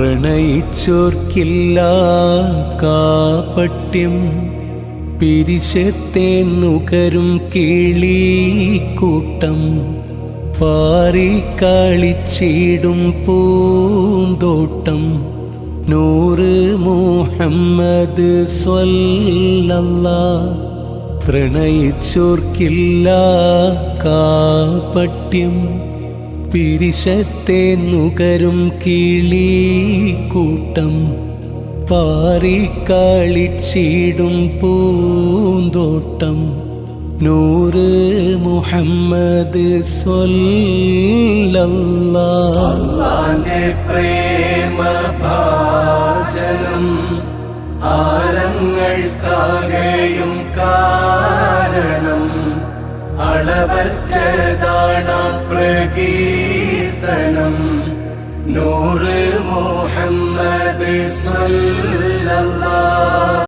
പ്രണയിച്ചോർക്കില്ല കാപട്യം പിരിശത്തെ നുകരും കിളിക്കൂട്ടം പാറിക്കളിച്ചിടും പൂന്തോട്ടം നൂറ് മുഹമ്മദ് സ്വല്ലല്ലാഹ്. പ്രണയിച്ചോർക്കില്ല കാപട്യം പിരിശത്തെ നുകരും കിളിക്കൂട്ടം പാറിക്കളിച്ചിടും പൂന്തോട്ടം നൂറ് മുഹമ്മദ് സ്വല്ലല്ലാഹ്. അല്ലാഹുവിന്റെ പ്രേമഭാഷണം ആലങ്ങൾക്കാകെയും കാരണം അളവറ്റതാണ പ്രകീർത്തനം നൂറ് മുഹമ്മദ് സ്വല്ലല്ലാഹ്.